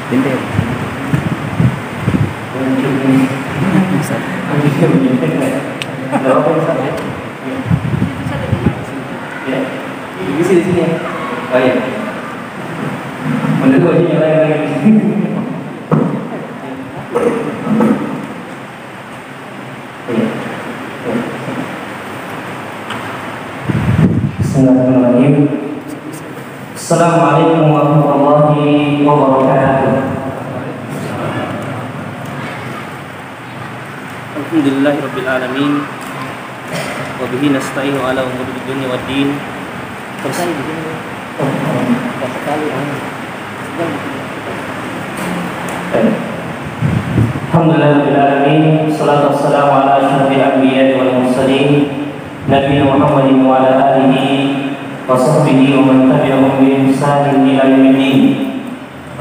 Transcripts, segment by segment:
Bintang. Bisa di sini ya. Oh iya. Menurut ini lagi. Bismillahirrahmanirrahim. Assalamualaikum warahmatullahi wabarakatuh. Alhamdulillahirabbil alamin. Wa bihi nasta'inu ala umuri dunya waddin. Sekali begini. Sekali. Alhamdulillahirabbil alamin. Salatu wassalamu ala asyrafil anbiya'i wal mursalin. Nabiyina Muhammadin wa ala alihi wa sahbihi wa man tabi'ahum bi ihsanin ila yaumiddin.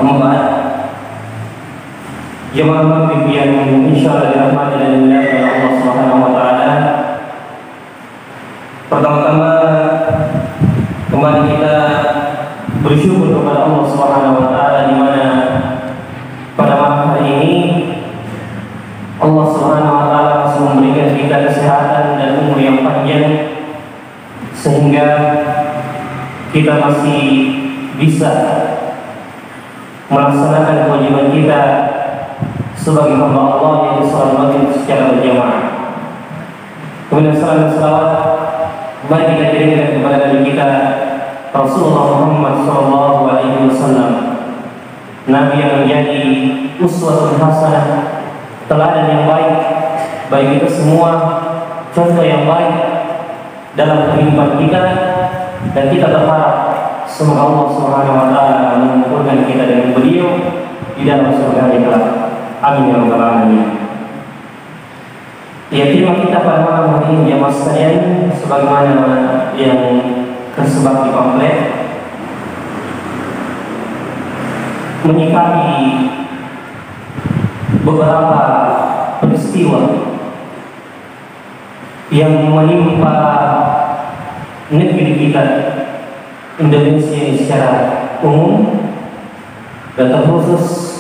Amma ba'd. Jemaah maghrib yang insyaallah dirahmati dan dimuliakan oleh Allah Subhanahu wa taala. Pertama-tama kembali kita bersyukur kepada Allah Subhanahu wa taala di mana pada malam hari ini Allah Subhanahu wa taala masih memberikan kita kesehatan dan umur yang panjang sehingga kita masih bisa melaksanakan kewajiban kita sebagai hamba Allah yang sholat maghrib secara berjamaah. Kemudian salam dan salawat mari kita kirimkan kepada Nabi kita Rasulullah Muhammad SAW, Nabi yang menjadi uswatun hasanah, teladan yang baik bagi kita semua, contoh yang baik dalam kehidupan kita, dan kita berharap semoga Allah Subhanahu wa taala mengumpulkan kita dengan beliau di dalam surga kelak. Amin ya rabbal alamin. Ya, tema kita pada malam hari ini jamaah sekalian sebagaimana yang tersebar di pamflet, menyikapi beberapa peristiwa yang menimpa negeri kita Indonesia ini secara umum, dan terkhusus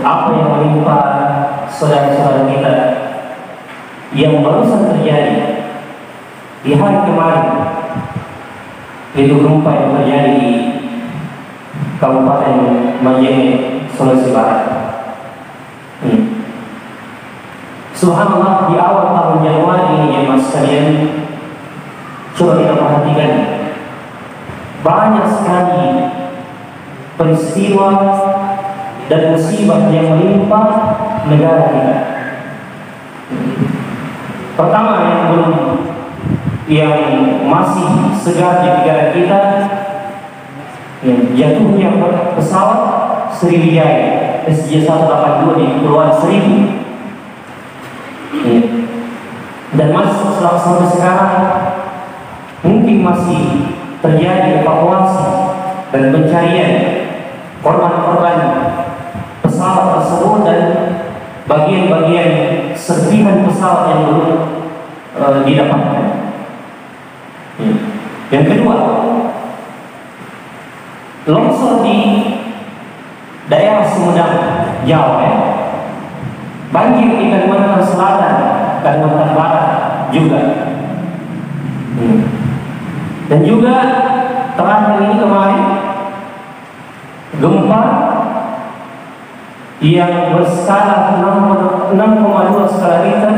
apa yang menimpa saudara-saudara kita yang barusan terjadi di hari kemarin, yaitu gempa yang terjadi di Kabupaten Majene, Sulawesi Barat. Subhanallah, di awal tahun Januari ini jemaah sekalian, coba kita perhatikan banyak sekali peristiwa dan musibah yang menimpa negara kita. Pertama yang masih segar di negara kita, jatuhnya pesawat Sriwijaya SJ182 di Kepulauan Seribu, dan masih sampai sekarang mungkin masih terjadi evakuasi dan pencarian korban-korban pesawat tersebut dan bagian-bagian serpihan pesawat yang belum didapatkan. Yang kedua, longsor di daerah Sumedang, Jawa, banjir di Kalimantan Selatan, Kalimantan Barat juga, dan juga terakhir ini kemarin gempa yang berskala 6,2 skala Richter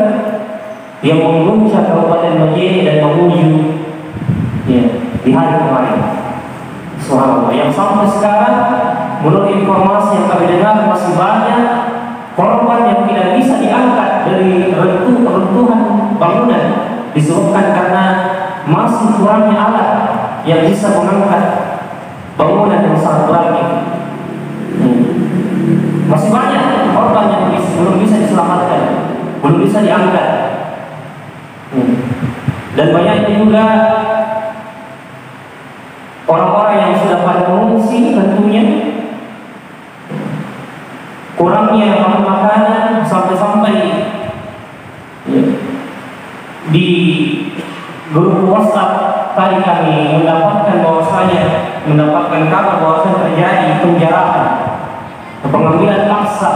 yang mengguncang Kabupaten Majene dan Mamuju di hari kemarin. Subhanallah, yang sampai sekarang menurut informasi yang kami dengar masih banyak korban yang tidak bisa diangkat dari reruntuhan bangunan disebabkan karena masih kurangnya alat yang bisa mengangkat bangunan yang sangat berat ini. Masih banyak korban yang belum bisa diselamatkan, belum bisa diangkat, dan banyaknya juga orang-orang yang sudah pada mengungsi. Tentunya kurangnya bahan makanan sampai-sampai di grup WhatsApp tadi kami mendapatkan kabar bahwasanya terjadi penjarahan pengambilan paksa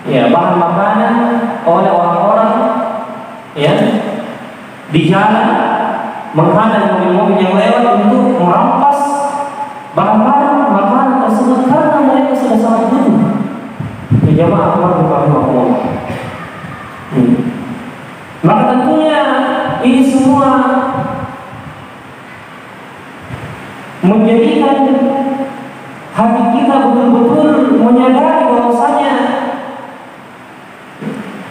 ya bahan makanan oleh orang-orang ya di jalan, menghadang mobil-mobil yang lewat untuk merampas bahan-bahan makanan tersebut karena mereka sudah sangat butuh. Ya jamaah rahimahumullah. Maka tentunya ini semua menjadikan hati kita betul-betul menyadari bahwasanya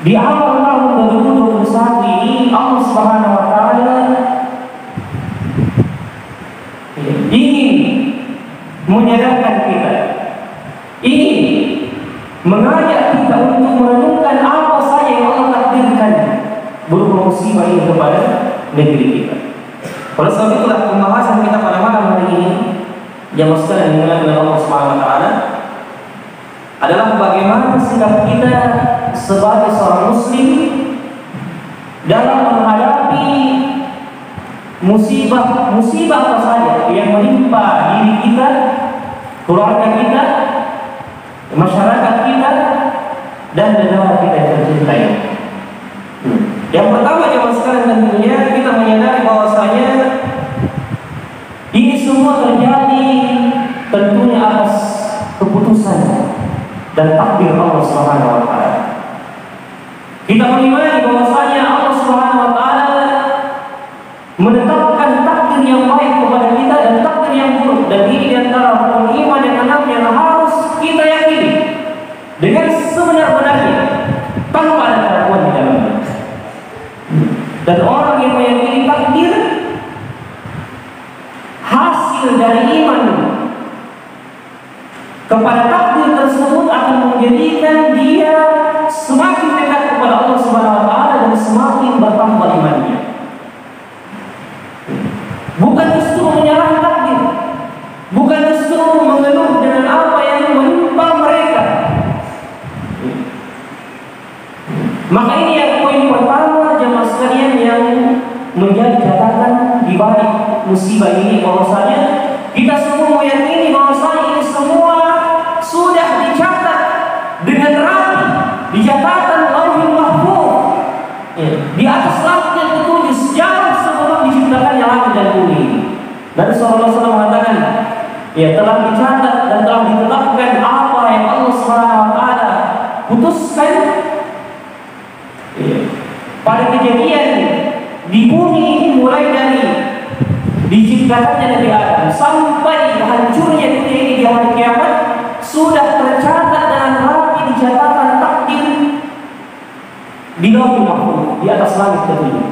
di awal tahun 2021 ini Allah Subhanahu wa taala ingin menyadarkan kita, ingin mengajak kita untuk merenungkan apa saja yang Allah takdirkan berupa musibah ini kepada negeri kita. Oleh sebab itulah pembahasan kita pada malam hari ini yang sekalian dimuliakan oleh Allah Subhanahu wa taala adalah bagaimana sikap kita sebagai seorang muslim dalam menghadapi musibah apa saja yang menimpa diri kita, keluarga kita, masyarakat kita, dan negara kita yang tercintai. Yang pertama jemaah sekalian tentunya kita menyadari bahwasanya ini semua terjadi tentunya atas keputusan dan takdir Allah Subhanahu wa taala. Kita mengimani bahwasanya Allah Subhanahu wa taala menetapkan takdir yang baik kepada kita dan takdir yang buruk, dan ini antara rukun iman yang enam yang harus kita yakini dengan sebenar-benarnya tanpa ada keraguan di dalamnya. Dan orang yang meyakini takdir hasil dari iman kepada takdir tersebut akan menjadikan dia semakin dekat kepada Allah Subhanahu wa taala dan semakin bertambah imannya. Bukan justru menyalahkan takdir, bukan justru mengeluh dengan apa yang menimpa mereka. Maka ini yang poin pertama jemaah sekalian yang menjadi catatan di balik musibah ini, bahwasanya kita semua meyakini bahwasanya ini semua sudah dicatat dengan rapi di catatan Lauhul Mahfuz di atas langit yang ketujuh jauh sebelum diciptakannya langit dan bumi. Dan Rasulullah SAW mengatakan, ya telah dicatat dan telah ditetapkan apa yang Allah Subhanahu wa taala putuskan pada kejadian di bumi ini, mulai dari diciptakannya Nabi Adam sampai hancurnya dunia ini di hari kiamat, sudah tercatat dengan rapi di catatan takdir di Lauhul Mahfuz di atas langit ketujuh.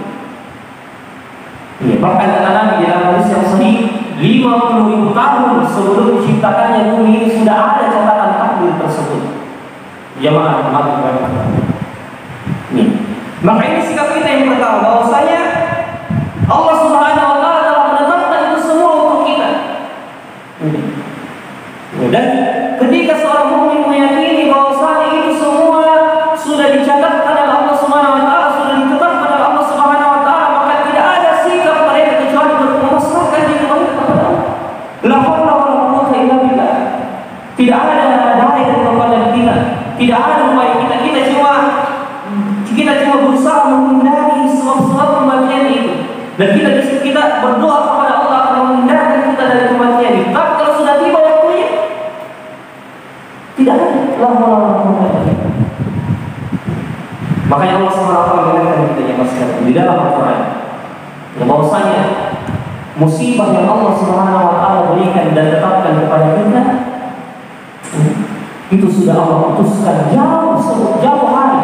Bahkan kata Nabi di dalam hadis yang sahih, 50.000 tahun sebelum diciptakannya bumi ini sudah ada catatan takdir tersebut. Jamaah rahimahumullah. Maka ini sikap kita yang pertama, bahwasanya Allah Subhanahu wa taala telah menetapkan itu semua untuk kita. Dan ketika seorang mukmin meyakini bahwasanya itu semua sudah dicatatkan oleh Allah Subhanahu wa taala, sudah ditetapkan oleh Allah Subhanahu wa taala, maka tidak ada sikap mereka kecuali memasrahkan diri mereka kepada Allah. La haula wala quwwata illa billah. Tidak ada daya dan kekuatan kita, tidak ada upaya kita cuma berusaha menghindari sebab-sebab kematian itu, dan kita berdoa kepada Allah akan menghindarkan kita dari kematian itu. Tapi kalau sudah tiba waktunya, tidak ada. Makanya Allah SWT mengingatkan kita yang masih di dalam Al-Quran, yang bahwasanya musibah yang Allah Subhanahu wa taala berikan dan tetapkan kepada kita itu sudah Allah putuskan jauh hari,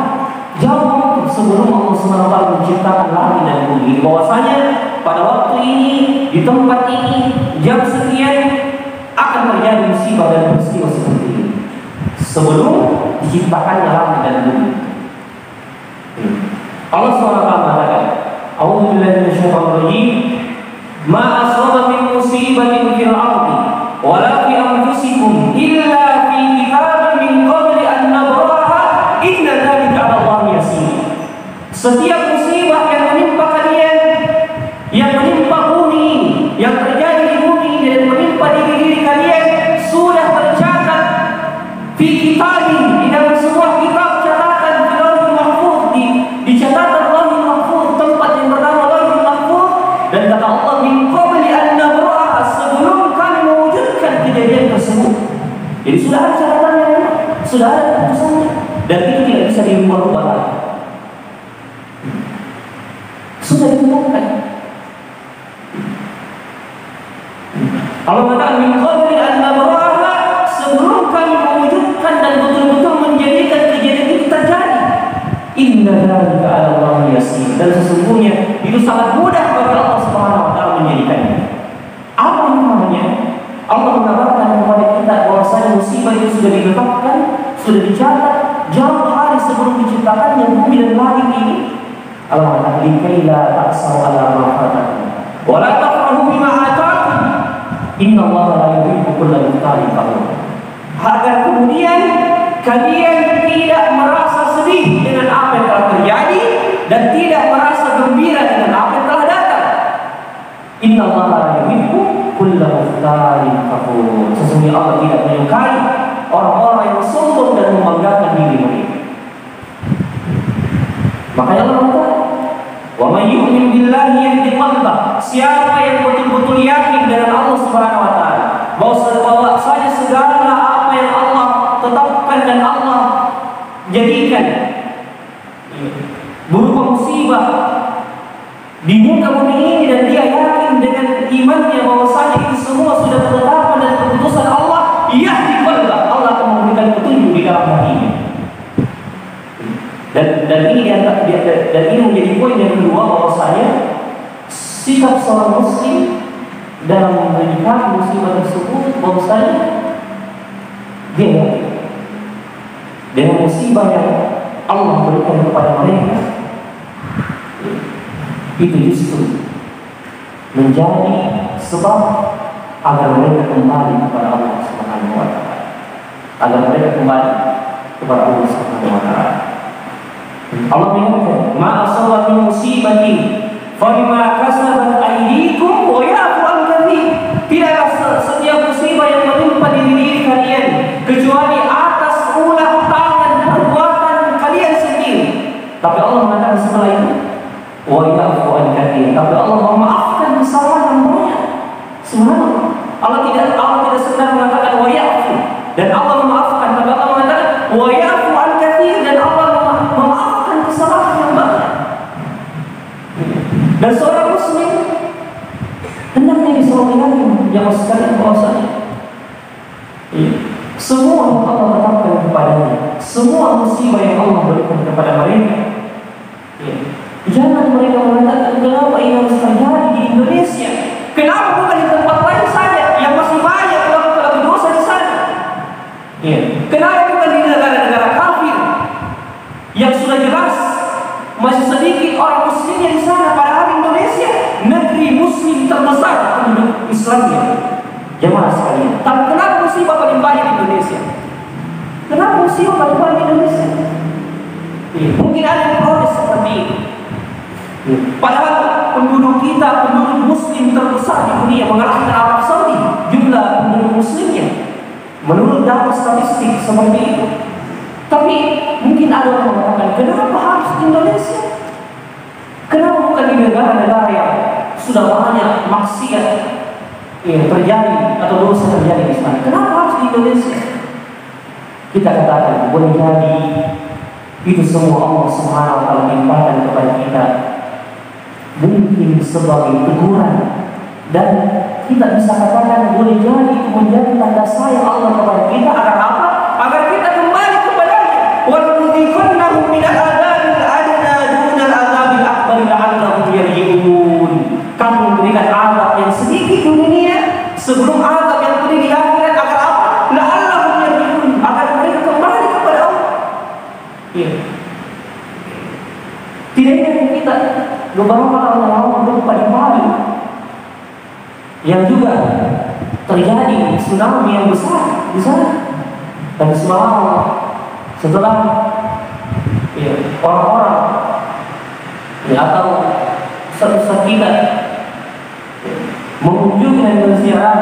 jauh waktu sebelum Allah SWT menciptakan langit dan bumi. Bahwasanya pada waktu ini, di tempat ini, jam sekian akan terjadi musibah dan peristiwa seperti ini sebelum diciptakannya langit dan bumi. Allah SWT mengatakan, A'udzubillahi minasyaitonir rajim, ma asaba min musibatin fil ardi wala fi anfusikum illa fi kitabin min qabli an nabraha inna dzalika 'ala Allahi yasir. Setiap musibah yang menimpa kalian, yang menimpa bumi, yang terjadi di bumi dan menimpa diri kalian, sudah tercatat fi sudah ada catatannya, sudah ada keputusannya, dan itu tidak bisa dirubah-rubah lagi. Sudah ditentukan. Allah mengatakan min qabli an nabraha, sebelum kami mewujudkan dan betul-betul menjadikan kejadian itu terjadi. Inna dzalika 'ala Allahi yasir, dan sesungguhnya itu sangat mudah bagi Allah Subhanahu wa taala menjadikannya. Apa namanya? Allah mengabarkan kepada kita bahwasanya musibah itu sudah ditetapkan, sudah dicatat jauh hari sebelum diciptakannya bumi dan langit ini. Allah mengatakan likaila ta'sau 'ala ma fatakum wa la tafrahu bima ataakum. Inna Allah la yuhibbu kulla mukhtalin fakhur. Agar kemudian kalian tidak merasa sedih dengan apa yang telah terjadi dan tidak merasa gembira dengan apa yang telah datang. Inna Allah la yuhibbu kulla mukhtalin fakhur. Sesungguhnya Allah tidak menyukai orang-orang yang sombong dan membanggakan diri mereka. Makanya Allah mengatakan, wa may yu'min billahi yahdi qalbah. Siapa yang betul-betul yakin dengan Allah Subhanahu wa taala, bahwa saja segala apa yang Allah tetapkan dan Allah jadikan berupa musibah di muka bumi ini, dan dia yakin dengan imannya bahwasanya itu semua sudah ketetapan dan keputusan Allah, yahdi qalbah, Allah akan memberikan petunjuk di dalam hatinya. Dan ini menjadi poin yang kedua, bahwasanya sikap seorang muslim dalam menyikapi musibah tersebut, bahwasanya dia yakin dengan musibah yang Allah berikan kepada mereka, itu justru menjadi sebab agar mereka kembali kepada Allah Subhanahu wa taala, agar mereka kembali kepada Allah Subhanahu wa taala. Allah mengatakan, "Ma asaba min musibatin fa bima kasabat aydikum wa ya'fu an katsir." Tidaklah setiap musibah yang menimpa diri kalian kecuali atas ulah tangan perbuatan kalian sendiri. Tapi Allah mengatakan setelah itu, "Wa ya'fu an katsir." Tapi Allah memaafkan kesalahan yang banyak. Subhanallah. Allah tidak sekedar mengatakan wa ya'fu dan Allah memaafkan, tapi Allah mengatakan wa ya'fu an katsir, dan Allah memaafkan kesalahan yang banyak. Dan seorang muslim hendaknya diselamatkan yang sekalian bahwasanya semua yang Allah tetapkan kepadanya, semua musibah yang Allah berikan kepada mereka, jangan mereka mengatakan kenapa ini harus terjadi di Indonesia, kenapa bukan di tempat lain saja yang masih banyak pelaku dosa di sana. Kenapa bukan di negara-negara kafir yang sudah jelas masih sedikit orang muslimnya di sana, padahal Indonesia negeri muslim terbesar penduduk Islamnya, jemaah sekalian. Tapi kenapa musibah paling banyak di Indonesia? Kenapa musibah paling banyak di Indonesia? Mungkin ada yang protes seperti itu. Padahal penduduk kita, penduduk muslim terbesar di dunia, mengalahkan Arab Saudi jumlah penduduk muslimnya menurut data statistik seperti itu. Tapi mungkin ada yang mengatakan, kenapa harus di Indonesia? Kenapa bukan di negara-negara yang sudah banyak maksiat terjadi atau dosa terjadi di sana? Kenapa harus di Indonesia? Kita katakan, boleh jadi itu semua Allah Subhanahu wa taala limpahkan kepada kita, mungkin sebagai teguran, dan kita bisa katakan boleh jadi itu menjadi tanda sayang Allah kepada kita, agar apa? Agar kita kembali kepadanya. وَلَنُذِيقَنَّهُم مِّنَ الْعَذَابِ الْأَدْنَىٰ دُونَ الْعَذَابِ الْأَكْبَرِ لَعَلَّهُمْ يَرْجِعُونَ. Kami memberikan azab yang sedikit di dunia sebelum azab yang pedih di akhirat, agar apa? لَعَلَّهُمْ يَرْجِعُونَ, agar mereka kembali kepada Allah. Tidak ingin kita beberapa tahun yang lalu gempa di Palu yang juga terjadi tsunami yang besar di sana, dan setelah orang-orang atau ustaz kita mengunjungi dan berziarah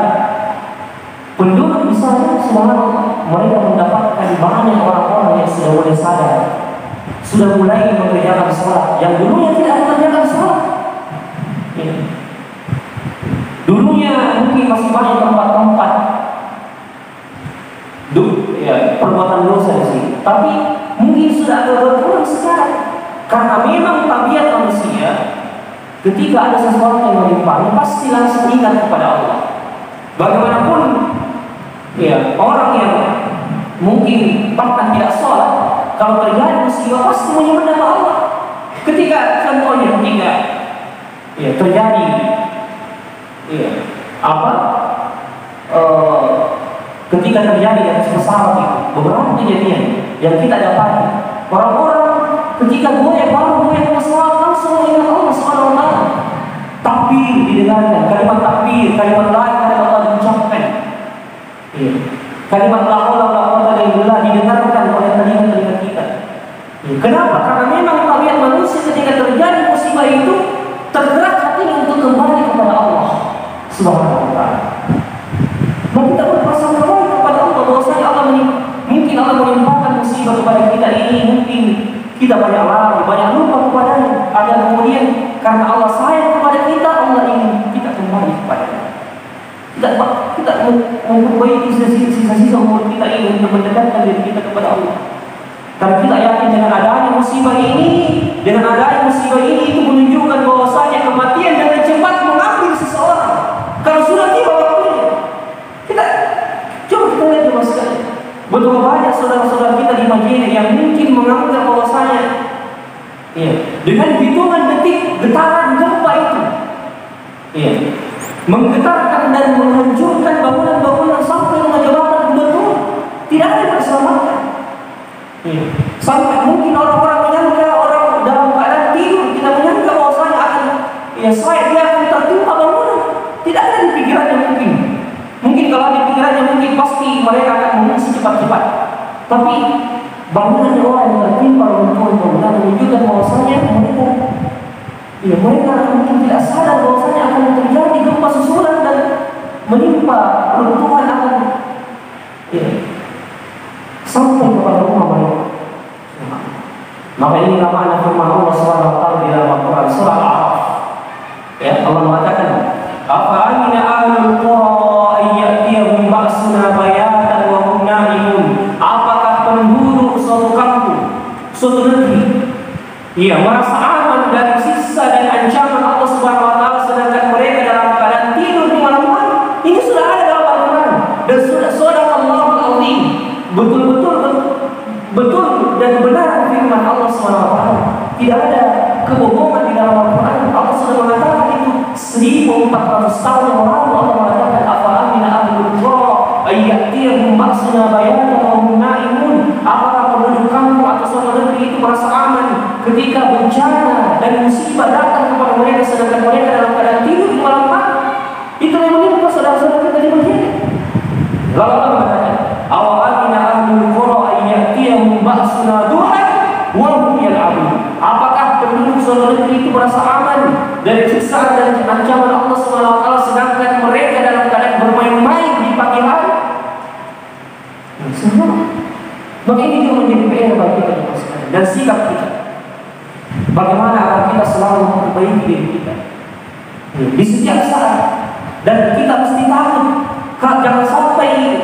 penduduk di sana, mereka mendapatkan banyak orang-orang yang sudah mulai sadar, sudah mulai mengerjakan sholat yang dulunya tidak mengerjakan sholat. Dulunya mungkin masih banyak tempat-tempat ya perbuatan dosa di sini. Tapi mungkin sudah agak berkurang sekarang karena memang tabiat manusia ketika ada sesuatu yang menimpa pasti langsung ingat kepada Allah. Bagaimanapun ya orang yang mungkin bahkan tidak sholat, kalau terjadi musibah pasti menyebut nama Allah. Ketika contohnya ya terjadi ya ketika terjadi di atas pesawat itu beberapa kejadian yang kita dapati, orang-orang ketika goyang pesawat langsung mengingat Allah Subhanahu wa taala. Takbir didengarkan, kalimat takbir, kalimat la ilaha illallah diucapkan. Iya. Kalimat la haula wala quwwata illa billah didengarkan oleh telinga kita. Ya. Kenapa? Karena memang tabiat manusia ketika terjadi musibah itu tergerak hatinya untuk kembali kepada Allah Subhanahu wa taala. Kita berprasangka baik kepada Allah bahwasanya mungkin Allah menimpakan musibah kepada kita ini, mungkin kita banyak lari, banyak lupa kepadanya. Ada kemudian karena Allah sayang kepada kita, Allah ingin kita kembali kepadanya. Kita memperbaiki sisa-sisa umur kita ini untuk mendekatkan diri kita kepada Allah. Karena kita yakin dengan adanya musibah ini itu menunjukkan bahwasanya kematian dengan cepat mengambil seseorang. Kalau sudah tiba waktunya, kita lihat coba sekali. Betapa banyak saudara-saudara kita di Madinah yang mungkin menganggap bahwasanya dengan hitungan detik getaran gempa itu menggetarkan dan menghancurkan bangunan-bangunan sampai rumah jabatan gubernur, tidak ada yang terselamatkan. Sampai mungkin orang-orang menyangka orang dalam keadaan tidur tidak menyangka bahwasanya akan dia akan tertimpa bangunan. Tidak ada di pikirannya mungkin kalau ada di pikirannya mungkin pasti mereka akan mengungsi cepat-cepat. Tapi bangunan orang yang tertimpa runtuhan bangunan menunjukkan bahwasanya mereka mungkin tidak sadar bahwasanya akan terjadi gempa susulan dan menimpa runtuhan akan sampai kepada rumah mereka. Maka ini namanya firman Allah SWT di dalam Al-Quran surah Al-A'raf. Allah mengatakan, "Afa amina ahlul qura ay ya'tiyahum ba'suna bayatan wa hum na'imun." Apakah penduduk suatu kampung, suatu negeri merasa aman dari siksa dan ancaman Allah Subhanahu wa taala sedangkan mereka dalam keadaan tidur di malam hari? Ini sudah ada dalam Al-Quran dan sudah Shadaqallahul Azim. Betul dan benar firman Allah Subhanahu wa taala. Tidak ada kebohongan di dalam Al-Quran. Allah sudah mengatakan itu 1400 tahun yang lalu. Allah mengatakan, "Afa amina ahlul qura ay ya'tiyahum ba'suna bayatan wa hum na'imun." Apakah penduduk kampung atau suatu negeri itu merasa aman ketika bencana dan musibah datang kepada mereka sedangkan mereka dalam keadaan tidur di malam hari? Itu yang menimpa saudara-saudara kita di Madinah. Lalu Allah mengatakan, "Awa amina ahlul qura ay ya'tiyahum ba'suna duhan wa hum yal'abun." Apakah penduduk suatu negeri itu merasa aman dari siksaan dan ancaman Allah Subhanahu wa taala sedangkan mereka dalam keadaan bermain-main di pagi hari? Semua. Maka ini juga menjadi PR bagi kita dan sikap kita. Bagaimana agar kita selalu memperbaiki diri kita di setiap saat, dan kita mesti takut jangan sampai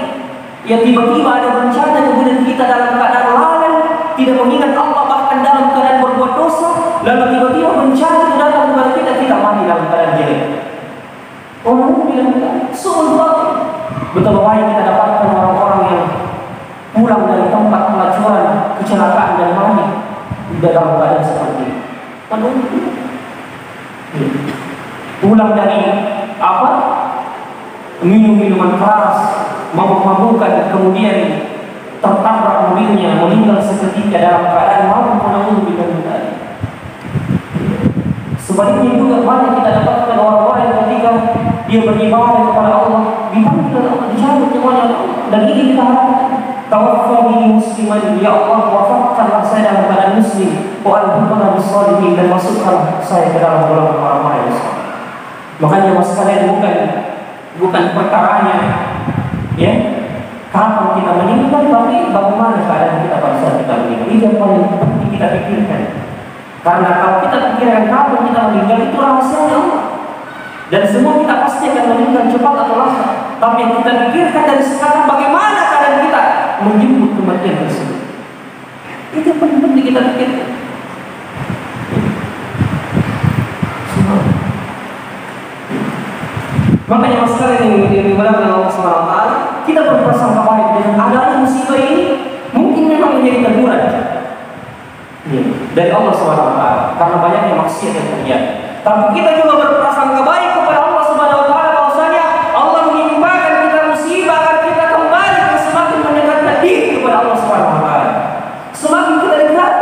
tiba-tiba ada bencana kemudian kita dalam keadaan lalai, tidak mengingat Allah, bahkan dalam keadaan berbuat dosa, lalu tiba-tiba bencana itu datang kepada kita mati dalam keadaan jelek. Orang bilang betapa banyak kita dapatkan orang-orang yang pulang dari tempat pelacuran, kecelakaan dan mati dalam keadaan seperti ini. Pulang dari minum minuman keras, mabuk-mabukan, kemudian tertabrak mobilnya, meninggal seketika dalam keadaan mabuk menanggung dengan tadi. Sebaliknya juga banyak kita dapatkan orang-orang yang ketika dia beribadah kepada Allah dipanggil Allah, dicabut nyawanya Allah. Dan ini kita harapkan, tawaffani musliman, ya Allah wafatkanlah saya dalam keadaan muslim, wa alhamdulillah bisalihin, dan masukkanlah saya ke dalam golongan orang-orang yang saleh. Makanya mas kalian bukan perkaranya kapan kita meninggal, tapi bagaimana keadaan kita pada saat kita meninggal. Itu yang paling penting kita pikirkan. Karena kalau kita pikirkan kapan kita meninggal, itu rahasianya Allah. Dan semua kita pasti akan meninggal cepat atau lambat. Tapi yang kita pikirkan dari sekarang, bagaimana keadaan kita menjemput kematian tersebut. Itu yang paling penting kita pikirkan. Makanya mas sekalian yang dimuliakan Allah SWT, kita berprasangka baik dengan adanya musibah ini, mungkin memang menjadi teguran dari Allah SWT karena banyaknya maksiat yang terjadi. Tapi kita juga berprasangka baik kepada Allah SWT bahwasanya Allah menimpakan kita musibah agar kita kembali dan semakin mendekatkan diri kepada Allah SWT. Semakin kita dekat,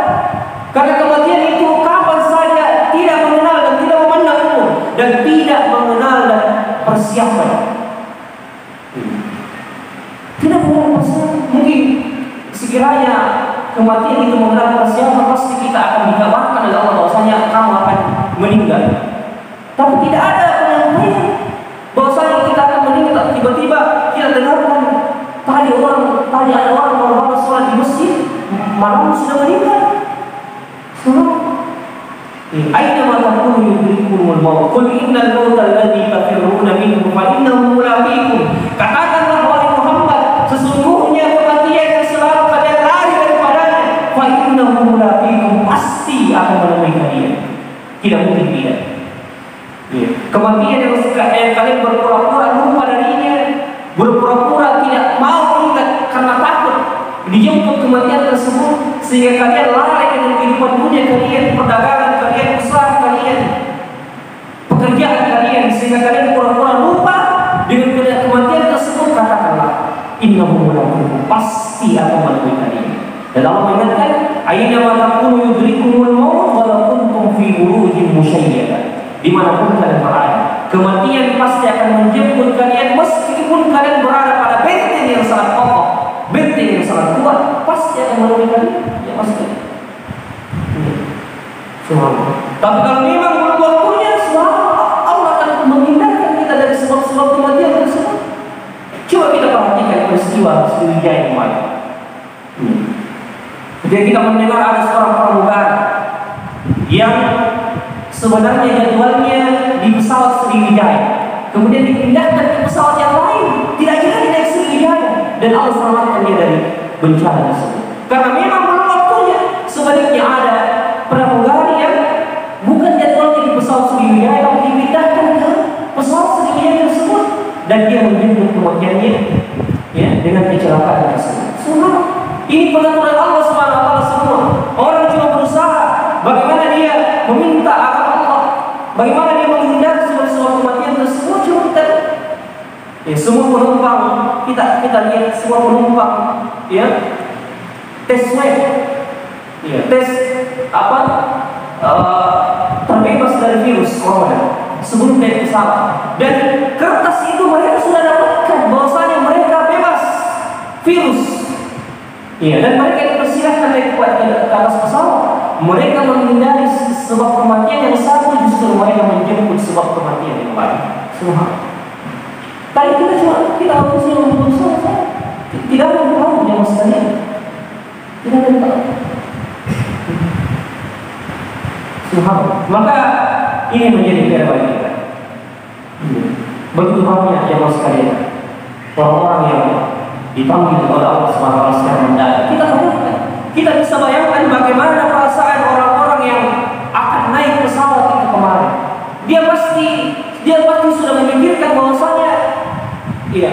karena kematian itu kapan saja tidak mengenal dan tidak memandang umur dan tidak mengenal dan persiapan. Tidak mengenal persiapan. Mungkin sekiranya kematian itu mengenal persiapan, pasti kita akan dikabarkan oleh Allah bahwasanya kamu akan meninggal. Tapi tidak ada penyampaian bahwasanya kita akan meninggal. Tiba-tiba kita dengarkan tadi ada orang baru sholat di masjid, malam sudah meninggal. Aina ma takunu yudrikumul maut. Qul innal mauta alladhi tafirruna minhu fa innahu mulaqikum. Katakanlah wahai Muhammad, sesungguhnya kematian yang selalu kalian lari daripadanya, fa innahu mulaqikum, pasti akan menemui kalian. Tidak mungkin tidak. Kematian yang kalian berpura-pura lupa darinya, berpura-pura tidak mau ingat karena takut dijemput kematian tersebut, sehingga kalian lalai dengan kehidupan dunia kalian, perdagangan kalian, usaha kalian, pekerjaan kalian, sehingga kalian pura-pura lupa dengan kematian tersebut. Katakanlah, innahu mulaqikum, pasti akan menemui kalian. Dan Allah mengingatkan, aina ma takunu yudrikumul maut walau kuntum fi burujin musyayyadah. Dimanapun kalian berada, kematian pasti akan menjemput kalian meskipun kalian berada pada benteng yang sangat kokoh, benteng yang sangat kuat, pasti akan menemui kalian. Ya pasti. Tapi kalau memang belum waktunya, Allah akan menghindarkan kita dari sebab-sebab kematian tersebut. Coba kita perhatikan peristiwa Sriwijaya kemarin. Ketika kita mendengar ada seorang pramugari yang sebenarnya jadwalnya di pesawat Sriwijaya, kemudian dipindahkan ke pesawat yang lain, tidak jadi naik Sriwijaya, dan Allah selamatkan dia dari bencana tersebut. Karena memang belum waktunya. Sebaliknya ada pramugari yang bukan jadwalnya di pesawat Sriwijaya, tapi dipindahkan ke pesawat Sriwijaya tersebut, dan dia menjemput kematiannya ya, dengan kecelakaan tersebut. Semua ini pengaturan Allah SWT semua. Orang cuma berusaha bagaimana dia meminta agar Allah, bagaimana dia menghindari sebab-sebab kematian tersebut. Cuma kita ya, semua penumpang kita lihat semua penumpang ya tes swab, ya, tes terbebas dari virus corona sebelum naik pesawat, dan kertas itu mereka sudah dapatkan bahwasanya mereka bebas virus. Ya, dan mereka dipersilahkan naik ke atas pesawat. Mereka menghindari sebab kematian yang satu, justru mereka menjemput sebab kematian yang lain. Semua. Tadi kita harus yang berusaha. Tidak ada yang tahu yang sekalian. Tidak ada yang tahu. Semua. Maka ini menjadi PR bagi kita. Begitu banyak yang sekalian orang-orang yang dipanggil oleh Allah SWT secara mendadak. Kita bisa bayangkan bagaimana perasaan orang-orang yang akan naik pesawat itu kemarin. Dia pasti sudah memikirkan bahwasanya, iya,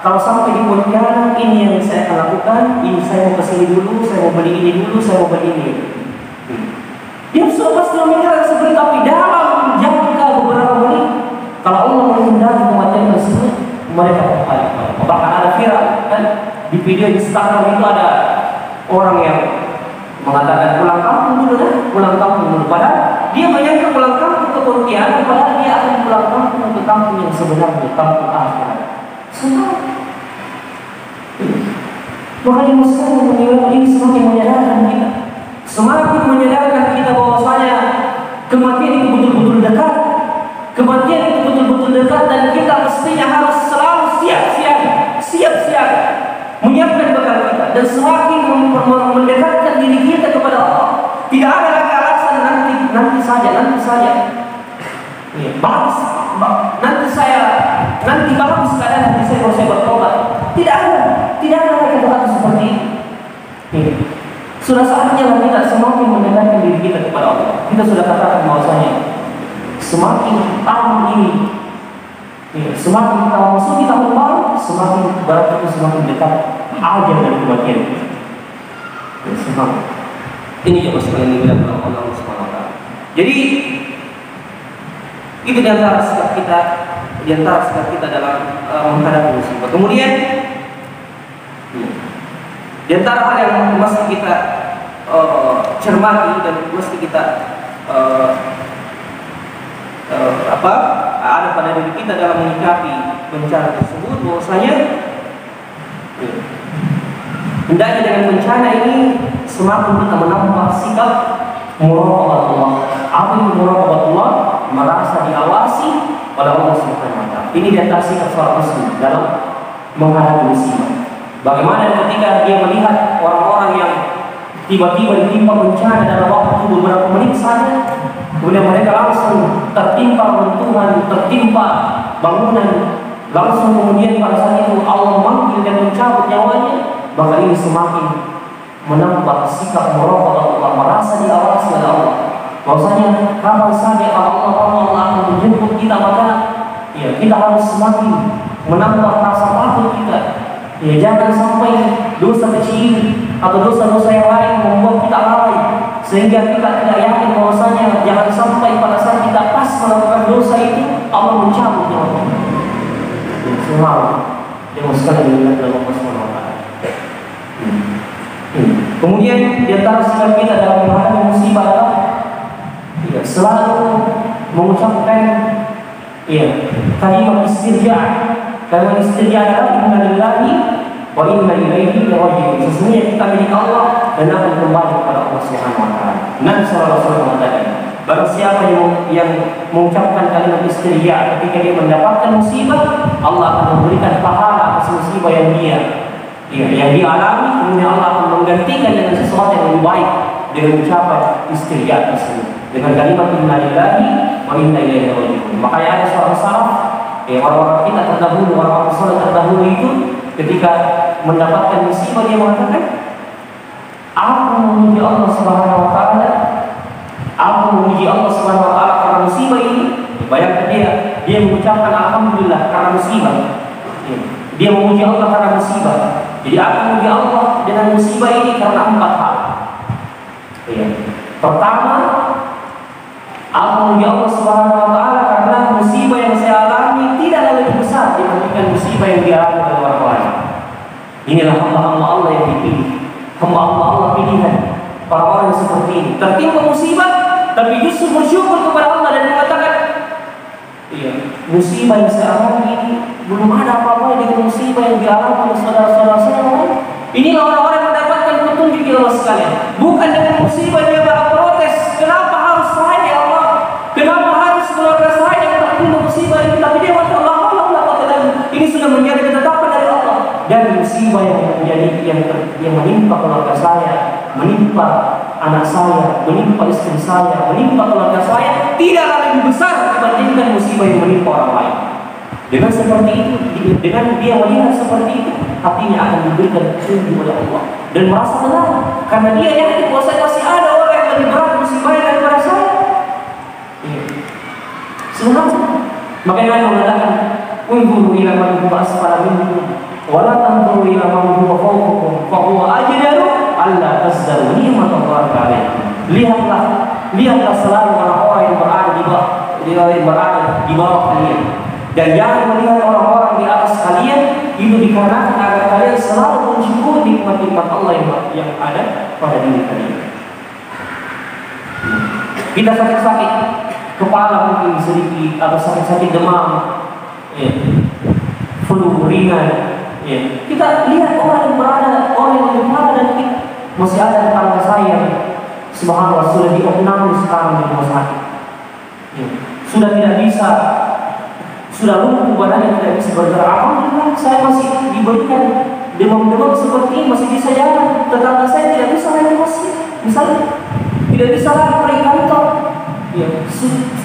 kalau sampai di Pontianak ini yang saya akan lakukan, ini saya mau kesini dulu, saya mau beli ini dulu, saya mau beli ini. Dia sudah pasti memikirkan seperti, tapi dalam jangka beberapa menit, kalau Allah menghindari kematian tersebut, mereka kembali. Bahkan ada viral kan di video Instagram itu, ada orang yang mengatakan pulang kampung dulu kan, pulang kampung dulu. Padahal dia menyangka pulang kampung ke Pontianak, padahal dia akan pulang kampung ke kampung yang sebenarnya, kampung akhirat. Semua. Makanya Muslim menilai ini semakin menyadarkan kita, semakin menyadarkan kita bahwasanya kematian itu betul-betul dekat. Kematian itu betul-betul dekat, dan kita mestinya harus selalu siap-siap menyiapkan bekal kita, dan semakin mendekatkan diri kita kepada Allah. Tidak ada lagi alasan nanti saja. Ya, nanti saya nanti kalau sekalian nanti saya bertobat. Tidak ada lagi kata seperti itu. Sudah saatnya kita semakin mendekatkan diri kita kepada Allah. Kita sudah katakan bahwasanya semakin tahun ini, semakin kita masuk di tahun baru, semakin barat itu semakin dekat ajal dan kematian. Ini yang masalah yang dibilang oleh Allah Subhanahu wa taala. Jadi itu di antara sikap kita dalam menghadapi musibah. Kemudian di antara hal yang mesti kita cermati dan mesti kita ada pada diri kita dalam menyikapi bencana tersebut, bahwasanya hendaknya dengan bencana ini semakin kita menambah sikap muraqabatullah. Apa itu muraqabatullah? Merasa diawasi oleh Allah Subhanahu wa taala. Ini di antara sikap seorang muslim dalam menghadapi musibah. Bagaimana ketika dia melihat orang-orang yang tiba-tiba ditimpa bencana dalam waktu beberapa menit saja, kemudian mereka langsung tertimpa runtuhan, tertimpa bangunan, langsung kemudian pada saat itu Allah memanggil dan mencabut nyawanya, maka ini semakin menambah sikap muraqabah Allah, merasa diawasi oleh Allah. Bahwasanya kapan saja Allah akan menjemput kita, maka ya kita harus semakin menambah rasa takut kita. Ya, jangan sampai dosa kecil atau dosa-dosa yang lain membuat kita lalai sehingga kita tidak yakin bahwasanya jangan sampai pada saat kita pas melakukan dosa itu Allah mencabut nyawa kita. Semua yang sekali dilihat dalam Allah SWT. Kemudian di antara sikap kita dalam menghadapi musibah adalah selalu mengucapkan kalimat istirja. Kalimat istirja adalah inna lillahi wa inna ilaihi raji'un. Sesungguhnya kita milik Allah dan akan kembali kepada Allah Subhanahu wa taala. Nabi sallallahu alaihi wasallam mengatakan, barang siapa yang mengucapkan kalimat istirja ketika dia mendapatkan musibah, Allah akan memberikan pahala atas musibah yang dia alami, kemudian Allah akan menggantikan dengan sesuatu yang lebih baik dengan ucapan istirja tersebut. Dengan kalimat inna lillahi wa inna ilaihi raji'un. Makanya ada seorang salaf, orang-orang kita terdahulu, orang-orang soleh terdahulu itu ketika mendapatkan musibah dia mengatakan, aku memuji Allah Subhanahu wa taala, aku memuji Allah Subhanahu wa taala karena musibah ini. Bayangkan dia mengucapkan alhamdulillah karena musibah. Dia memuji Allah karena musibah. Jadi aku memuji Allah dengan musibah ini karena 4 hal. Pertama, aku memuji Allah Subhanahu wa taala karena musibah yang saya alami tidaklah lebih besar dibandingkan musibah yang dialami oleh orang lain. Inilah hamba-hamba Allah yang dipilih, hamba-hamba Allah pilihan, para orang yang seperti ini tertimpa musibah tapi justru bersyukur kepada Allah dan mengatakan, musibah yang saya alami ini belum ada apa-apa dengan musibah yang dialami oleh saudara-saudara saya. Inilah orang-orang yang mendapatkan petunjuk di Allah sekalian. Bukan dengan musibah dia protes, kenapa harus saya ya Allah? Kenapa harus keluarga saya yang tertimpa musibah ini? Tapi dia mengatakan Allah ini sudah menjadi ketetapan dari Allah. Dan musibah yang menimpa keluarga saya, menimpa anak saya, menimpa istri saya, menimpa keluarga saya tidaklah lebih besar dibandingkan musibah yang menimpa orang lain. Dengan seperti itu, dengan dia melihat seperti itu, hatinya akan diberikan petunjuk oleh Allah dan merasa tenang karena dia yakin bahwa masih ada orang yang lebih berat musibahnya daripada saya. Subhanallah. Makanya Nabi mengatakan, "Unzuru ila man huwa asfala minkum wa la tanzuru ila man huwa fawqakum fa huwa ajdaru alla tazdaru ni'matallahi 'alaikum." Lihatlah selalu orang-orang yang berada di bawah kalian. Dan jangan melihat orang-orang di atas kalian, itu dikarenakan agar kalian selalu bersyukur nikmat-nikmat Allah yang ada pada diri kalian. Kita sakit-sakit kepala mungkin sedikit, atau sakit-sakit demam, flu ringan, kita lihat orang yang lebih parah dan kita masih ada tetangga saya, subhanallah sudah diopname sekarang di rumah sakit, sudah tidak bisa, sudah lumpuh badannya, tidak bisa bergerak. Alhamdulillah saya masih diberikan demam-demam seperti ini, masih bisa jalan. Tetangga saya tidak bisa lagi masjid, misalnya tidak bisa lagi pergi kantor,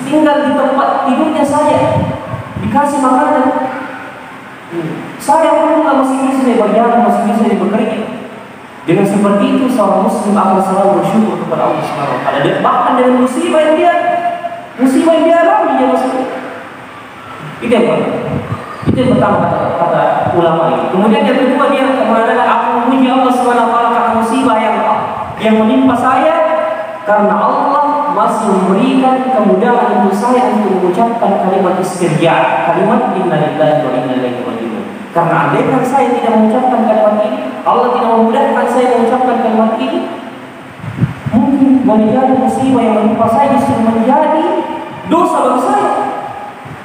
tinggal di tempat tidurnya saya, dikasih makanan Saya pun masih bisa berjalan, masih bisa bekerja. Dengan seperti itu seorang muslim akan selalu bersyukur kepada Allah Subhanahu wa taala. Dan bahkan dengan musibah yang dia alami dia masih. Itu yang pertama. Itu yang pertama kata ulama ini. Kemudian yang kedua dia mengatakan aku memuji Allah Subhanahu wa taala karena musibah yang menimpa saya, karena Allah masih memberikan kemudahan untuk saya untuk mengucapkan kalimat istirja, kalimat inna lillahi wa inna ilaihi raji'un. Karena andaikan saya tidak mengucapkan kalimat ini, Allah tidak memudahkan saya mengucapkan kalimat ini, mungkin boleh jadi musibah yang menimpa saya justru menjadi dosa bagi saya.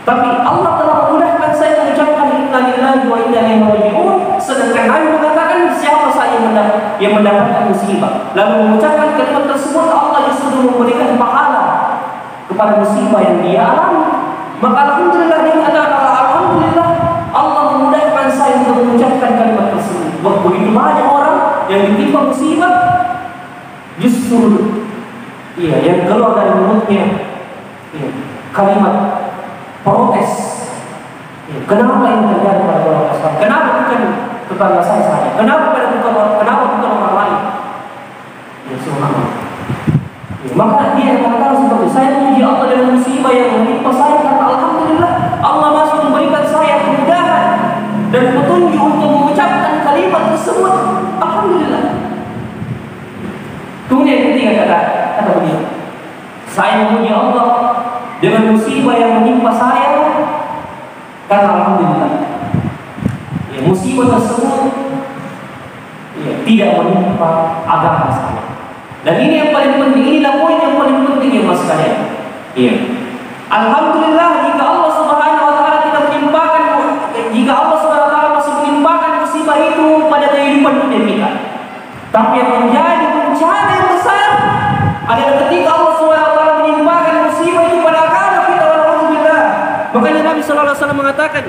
Tapi Allah telah memudahkan saya mengucapkan inna lillahi wa inna ilaihi raji'un. Sedangkan Nabi mengatakan siapa saja yang mendapatkan musibah lalu mengucapkan kalimat tersebut, Allah justru memberikan pahala kepada musibah yang dia alami. Maka alhamdulillah dia mengatakan alhamdulillah Allah memudahkan saya untuk mengucapkan kalimat tersebut. Begitu banyak orang yang ditimpa musibah justru yang keluar dari mulutnya kalimat protes. Kenapa yang terjadi pada orang Islam? Kenapa bukan tetangga saya saja? Kenapa bukan orang lain? Ya subhanallah. Maka dia mengatakan seperti saya memuji Allah dengan musibah yang menimpa saya karena alhamdulillah Allah masih memberikan saya kemudahan dan petunjuk untuk mengucapkan kalimat tersebut. Alhamdulillah. Kemudian ketiga kata beliau, saya memuji Allah dengan musibah yang menimpa saya karena alhamdulillah musibah tersebut tidak menimpa agama saya. Dan ini yang paling penting, inilah poin yang paling penting ya mas sekalian. Alhamdulillah jika Allah Subhanahu wa taala tidak menimpakan, jika Allah Subhanahu wa taala masih menimpakan musibah itu pada kehidupan dunia kita. Tapi yang menjadi bencana yang besar adalah ketika Allah Subhanahu wa taala menimpakan musibah itu pada agama kita. Alhamdulillah. Makanya Nabi sallallahu alaihi wasallam mengatakan,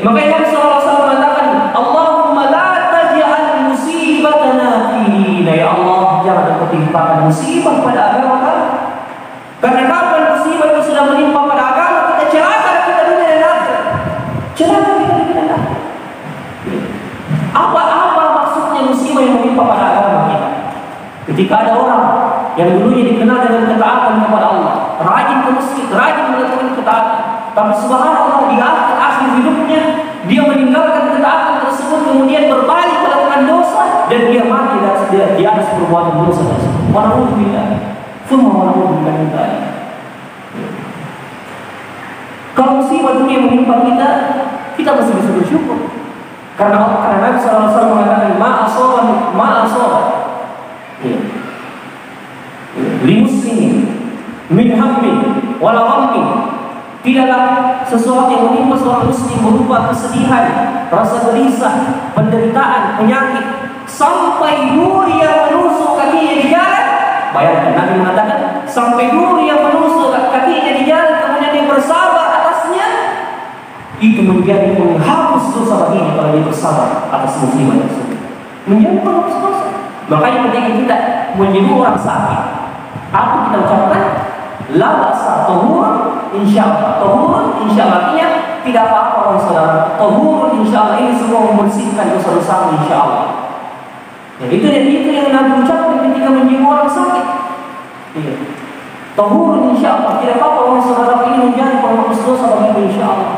makanya Nabi sallallahu alaihi wasallam mengatakan, Allahumma la taj'al musibatana fi dinina, ya Allah jangan timpakan musibah pada agama kami. Karena kapan musibah itu sudah menimpa pada agama kita, celaka kita dunia dan akhirat. Celaka kita dunia dan akhirat. Apa maksudnya musibah yang menimpa pada agama kita? Ketika ada orang yang dulunya dikenal dengan ketaatan kepada Allah, rajin ke masjid, rajin melakukan ketaatan, tapi subhanallah di akhir hidupnya dia meninggalkan ketaatan tersebut, kemudian berbalik melakukan dosa dan dia mati di atas perbuatan dosa tersebut. Walhamdulillah. Kalau musibah dunia menimpa kita masih bisa bersyukur. Karena Nabi sallallahu alaihi wasallam mengatakan ma'asoban limuslimin min hammin wala ghammin. Tidaklah sesuatu yang menimpa seorang muslim berupa kesedihan, rasa gelisah, penderitaan, penyakit, sampai duri yang menusuk kakinya di jalan. Bayangkan Nabi mengatakan sampai duri yang menusuk kakinya di jalan kemudian dia bersabar atasnya, itu menjadi penghapus dosa baginya kalau dia bersabar atas musibah tersebut. Menjadi penghapus dosa. Makanya ketika kita menyembuh orang sakit, apa kita ucapkan? La ba'sa, tahur insyaallah. Tahur insyaallah artinya tidak apa-apa orang saudara. Tahur insyaallah ini semua membersihkan dosa-dosa insyaallah. Ya, itu yang Nabi ucapkan ketika menyembuh orang sakit. Tahur insyaallah, tidak apa-apa orang saudara ini menjadi penghapus dosa bagi insyaallah.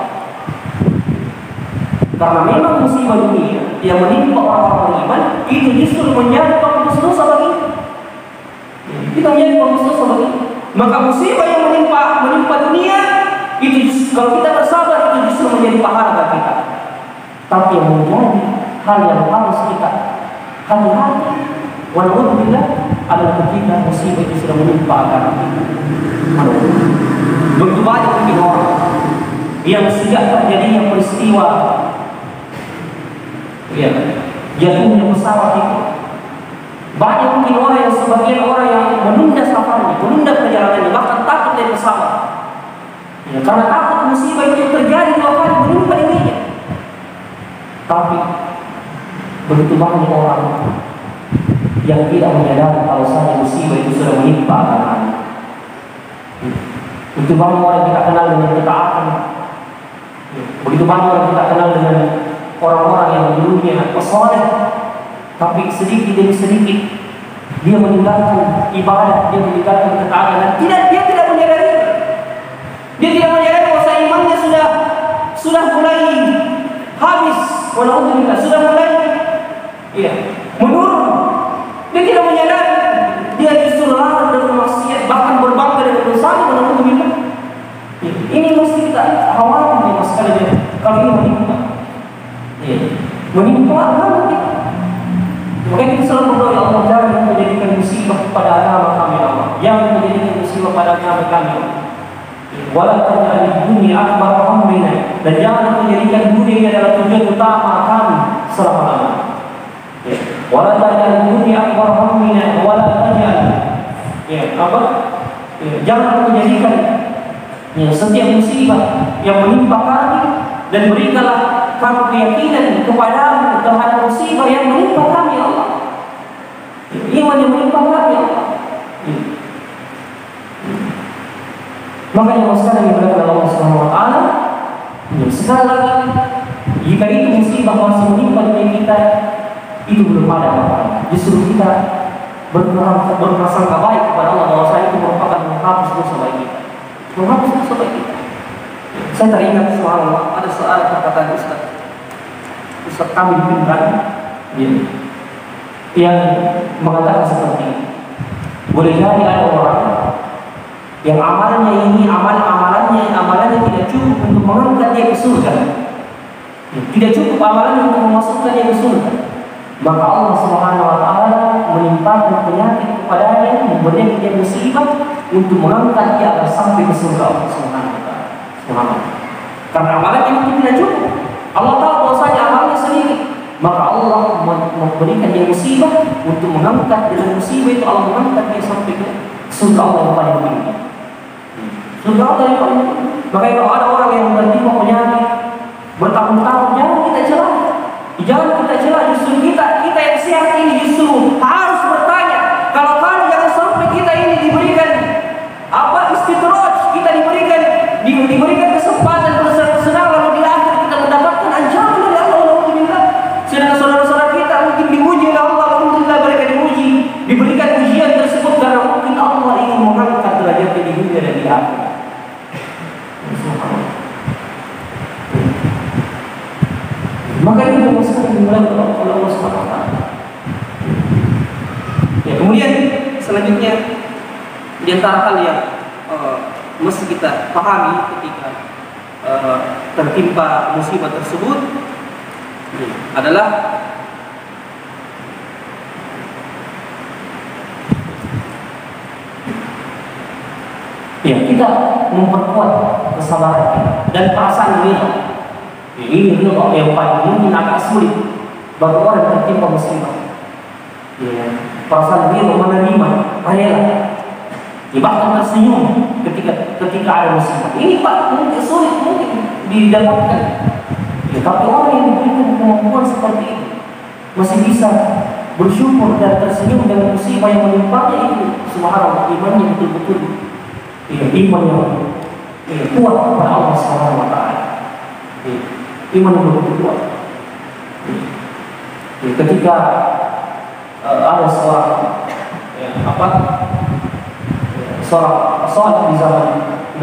Karena memang musibah dunia yang menimpa orang-orang beriman itu justru menjadi penghapus dosa bagi. Itu menjadi penghapus dosa bagi. Maka musibah yang menimpa dunia itu kalau kita bersabar itu justru menjadi pahala bagi kita. Tapi yang menjadi hal yang harus kita hati-hati walhamdulillah adalah ketika musibah itu sudah menimpa agama kita. Begitu banyak mungkin orang yang sejak terjadinya peristiwa jatuhnya pesawat itu, banyak mungkin orang yang sebagian orang yang menunda safarnya, menunda perjalanannya, bahkan takut dari pesawat. Karena takut musibah itu terjadi 2 kali menimpa dirinya. Tapi begitu banyak orang yang tidak menyadari kalau saja musibah itu sudah menimpa agamanya. Begitu banyak orang yang kita kenal dengan ketaatan, Begitu banyak orang kita kenal dengan orang-orang yang dulunya soleh, tapi sedikit demi sedikit dia meninggalkan ibadah, dia meninggalkan ketaatan. Dia tidak menyadari. Dia tidak menyadari bahwa imannya sudah mulai habis, walauzubillah, sudah mulai menurun. Dia tidak menyadari. Dia justru larut dengan maksiat, bahkan berbangga dengan dosa, walauzubillah. Ini mesti kita khawatir ya sekali kalau ini menimpa. Menimpa agama kita. Makanya kita selalu berdoa, ya Allah, jangan menjadikan musibah pada agama kami, Allah. Jangan menjadikan musibah pada agama kami, Allah. Wala taj'al dunya akbar hammina, dan jangan menjadikan dunia ini adalah tujuan utama kami selama-lamanya. Wala taj'al dunya akbar hammina, wala taj'al jangan menjadikan setiap musibah yang menimpa kami, dan berikanlah kami keyakinan kepadamu terhadap musibah yang menimpa kami, Allah. Iman yang menimpa kami, Allah. Makanya sekarang yang berkata Allah Subhanahu Wa Taala, sekali lagi, jika itu musibah masih menimpa dunia kita, itu belum ada apa-apa. Justru kita berprasangka baik kepada Allah bahwa saya itu merupakan menghapus dosa baik kita. Menghapus dosa baik kita. Saya teringat subhanallah, ada seorang perkataan Ustaz kami di Pindrang yang mengatakan seperti ini. Boleh jadi ada orang yang amalannya tidak cukup untuk mengangkat dia ke surga, tidak cukup amalannya untuk memasukkan dia ke surga, maka Allah Subhanahu Wa Taala menimpakan penyakit kepadanya, memberikan dia musibah untuk mengangkat dia agar sampai ke surga Allah Subhanahu Wa Taala. Karena amalannya itu tidak cukup. Allah tahu bahwasanya amalnya sedikit, maka Allah memberikan dia musibah untuk mengangkat dengan musibah itu. Allah mengangkat dia sampai ke surga Allah yang paling tinggi. Surga Allah yang paling tinggi. Makanya kalau ada orang yang tertimpa penyakit bertahun-tahun, jangan kita celah. Jangan kita celah, justru kita yang sehat ini justru harus bertanya. Kalau jangan sampai kita ini diberikan istidraj, kita diberikan kesempatan bersenang-senang, lalu di akhir kita mendapatkan ancaman dari Allah, alhamdulillah. Sedangkan saudara-saudara kita mungkin diuji oleh Allah, alhamdulillah, mereka diberikan ujian tersebut karena mungkin Allah ingin mengangkat derajatnya di dunia dan di akhir. Maka ini memasukkan dimulai oleh Allah SWT. Kemudian selanjutnya di antara hal yang mesti kita pahami ketika tertimpa musibah tersebut adalah kita memperkuat kesabaran kita dan perasaan ini. Ini yang paling mungkin agak sulit bagi orang yang tertimpa musibah. Perasaan dia menerima, rela, bahkan tersenyum ketika ada musibah. Ini mungkin sulit didapatkan. Tapi orang yang diberikan kemampuan seperti itu masih bisa bersyukur dan tersenyum dengan musibah yang menimpanya itu. Subhanallah, imannya betul-betul iman yang kuat kepada Allah Subhanahu Wa Taala. Iman yang betul kuat. Ketika ada seorang di zaman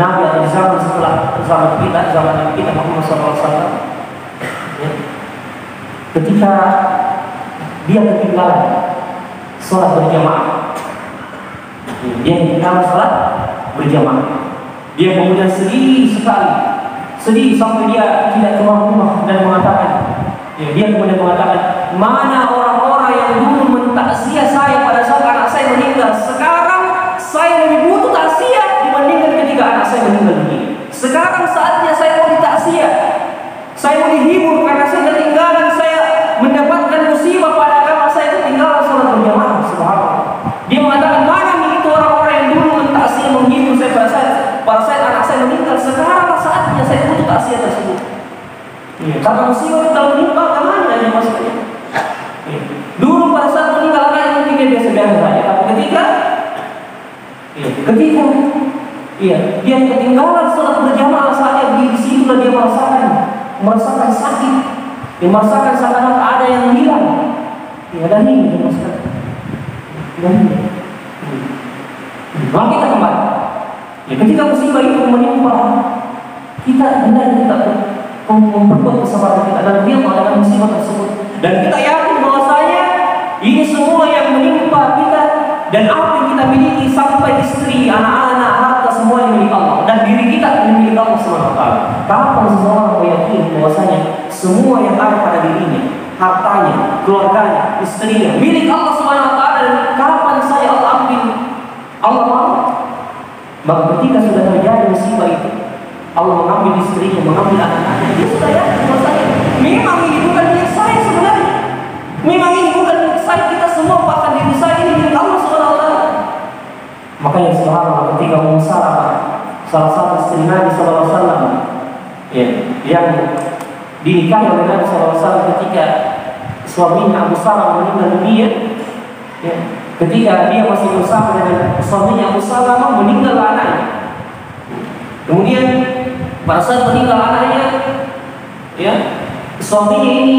Nabi atau di zaman setelah zaman kita Muhammad SAW, ketika dia ketinggalan sholat berjamaah, dia kemudian sedih sekali. Sedih sampai dia tidak keluar rumah dan dia kemudian mengatakan, mana orang-orang yang dulu mentakziah saya pada saat anak saya meninggal. Sekarang saya lebih butuh takziah dibandingkan ketika anak saya meninggal begini. Sekarang saatnya saya mau ditakziah, saya mau dihibur karena saya ketinggalan, saya mendapatkan musibah pada agama saya, ketinggalan sholat berjamaah. Subhanallah. Dia mengatakan, mana nih itu orang-orang yang dulu mentakziah menghibur saya pada saat anak saya meninggal. Sekarang saatnya saya butuh takziah tersebut. Karena musibah kalau menimpa agamanya yang maksudnya. Dulu pada saat meninggal anaknya mungkin dia biasa-biasa saja, tapi ketika dia ketinggalan sholat berjamaah saatnya di situlah dia merasakan merasakan sakit, yang merasakan seakan-akan ada yang hilang. Ya, dan ini merasakan. Maka kita kembali. Ya, ketika musibah itu menimpa, kita hendaknya kita memperkuat kesabaran kita dan dia dengan musibah tersebut. Dan kita yakin bahwasanya ini semua yang menimpa kita dan apa yang kita miliki sampai istri, anak-anak, harta semua yang milik Allah dan diri kita yang milik Allah SWT. Kapan seseorang meyakini bahwasanya semua yang ada pada dirinya, hartanya, keluarganya, istrinya milik Allah SWT, dan kapan saya Allah ambil, Allah mau? Maka ketika sudah terjadi musibah itu, Allah mengambil istrinya, mengambil anak-anaknya, dia sudah yakin bahwasanya memang ini bukan milik saya sebenarnya. Memang ini bukan milik saya, kita semua bahkan diri saya ini milik Allah SWT. Makanya subhanallah ketika Ummu Salamah, salah satu istri Nabi SAW, ya, yang dinikahi oleh Nabi SAW ketika suaminya Abu Salamah meninggal dunia, ya, ketika dia masih bersama dengan suaminya Abu Salamah, meninggal anaknya. Kemudian pada saat meninggal anaknya, ya, suaminya ini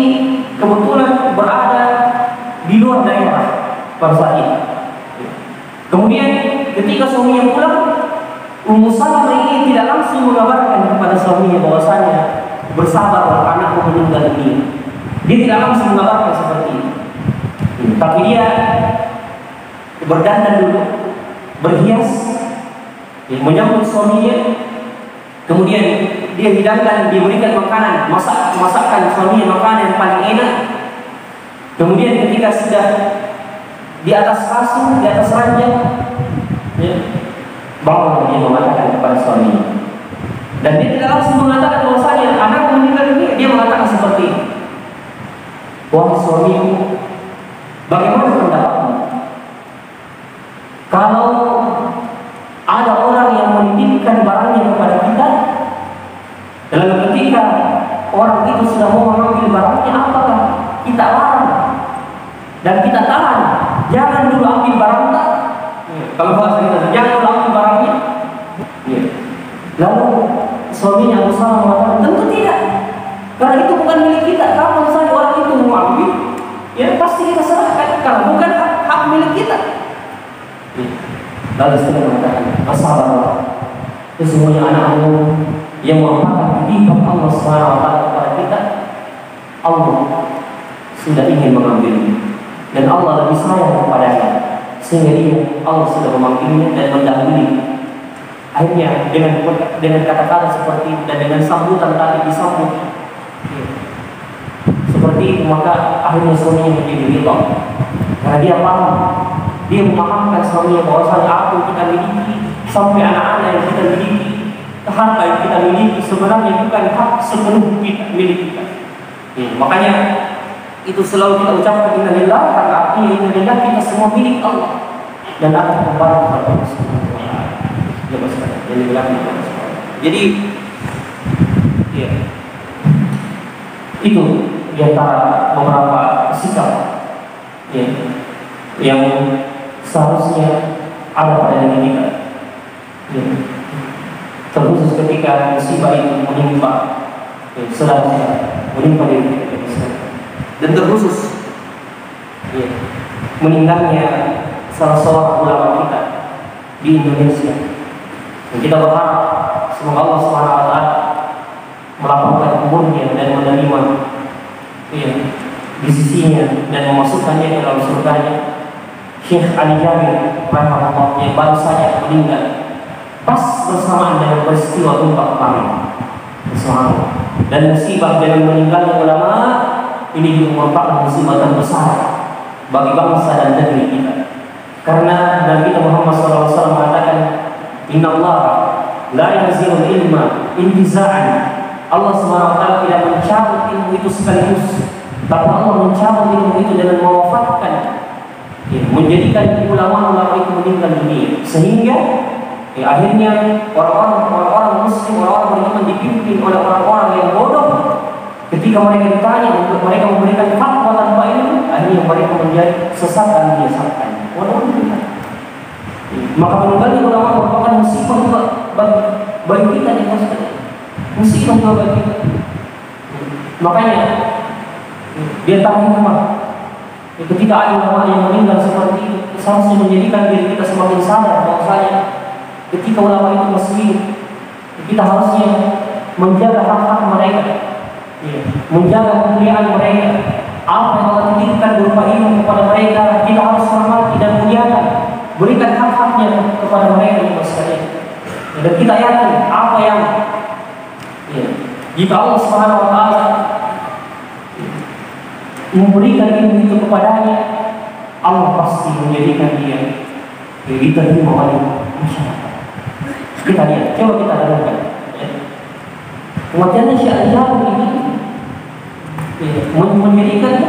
kebetulan berada di luar daerah pada saat itu. Kemudian ketika suaminya pulang, Ummu Salamah ini tidak langsung mengabarkan kepada suaminya bahwasanya bersabarlah, anakku meninggal dunia. Dia tidak langsung mengabarkan seperti itu. Tapi dia berdandan dulu, berhias, menyambut suaminya. Kemudian dia hidangkan, dia berikan makanan, masakan suaminya makanan yang paling enak. Kemudian ketika sudah di atas kasur, di atas ranjang, ya, bangun dia mengatakan kepada suaminya. Dan dia tidak langsung mengatakan bahwasanya anak meninggal dunia. Dia mengatakan seperti ini, wahai suamiku, bagaimana pendapatmu kalau ada orang yang menitipkan barangnya kepada kita, lalu ketika orang itu sudah mau mengambil barangnya, apakah kita larang dan kita tahan? Jangan dulu ambil barangnya. Kalau bahasa kita, jangan dulu ambil barangnya. Ya. Lalu suaminya Abu Salamah mengatakan, tentu tidak, karena itu bukan milik kita. Kapan saja orang itu mau ambil, ya pasti kita serahkan, karena bukan hak milik kita. Ya. Lalu setelah mengatakan, asal sesungguhnya anakmu yang merupakan titipan Allah SWT kepada kita, Allah sudah ingin mengambilnya dan Allah lebih sayang kepadanya, sehingga dia Allah sudah memanggilnya dan mendahului. Akhirnya dengan kata-kata seperti itu dan dengan sambutan tadi disambut seperti itu, maka akhirnya suaminya menjadi ridha karena dia paham. Dia memahamkan suaminya bahwasanya apa yang kita miliki, sampai anak-anak yang kita miliki, harta yang kita miliki sebenarnya bukan hak sepenuh kita milik kita. Ya, makanya itu selalu kita ucapkan innalillah, karena artinya innalillah kita semua milik Allah dan akan kembali kepada Allah Subhanahu wa taala. Jadi ya, itu diantara beberapa sikap ya, yang seharusnya ada pada diri kita, ya. Terkhusus ketika musibah itu menimpa, ya, seharusnya menimpa diri kita, dan terkhusus ya, meninggalnya salah seorang ulama kita di Indonesia. Dan kita berharap semoga Allah SWT melapangkan umurnya dan menerima ya, di sisinya dan memasukkannya ke dalam surganya. Syekh Ali Jabir rahimahullah yang baru saja meninggal pas bersamaan dengan peristiwa gempa kemarin. Dan musibah dengan meninggalnya ulama ini juga merupakan musibah terbesar bagi bangsa dan negeri kita. Karena Nabi Muhammad SAW mengatakan, Inna Allah la yazilul ilma intiza'an. Allah SWT tidak mencabut ilmu itu sekaligus, tapi Allah mencabut ilmu itu dengan mewafatkan, ya, menjadikan ulama-ulama itu meninggal dunia, sehingga ya, akhirnya orang-orang muslim, orang-orang beriman dipimpin oleh orang-orang yang bodoh. Ketika mereka ditanya untuk mereka memberikan fatwa tanpa ilmu, akhirnya mereka menjadi sesat dan menyesatkan. Maka meninggalnya ulama merupakan musibah juga bagi kita di masa musibah juga bagi kita. Makanya dia tahu hikmah. Ketika ada ulama yang meninggal seperti itu, seharusnya menjadikan diri kita semakin sadar bahwasanya ketika ulama itu masih hidup, kita harusnya menjaga hak-hak mereka, menjaga kemuliaan mereka. Apa yang Allah titipkan berupa ilmu kepada mereka, kita harus hormati dan muliakan, berikan hak-haknya kepada mereka yang sekalian. Dan kita yakin apa yang jika Allah Subhanahu wa taala memberikan ilmu itu kepadanya, Allah pasti menjadikan dia diterima oleh masyarakat. Kita lihat, coba kita renungkan. Kematian Syekh Al-Jami ini menjadikan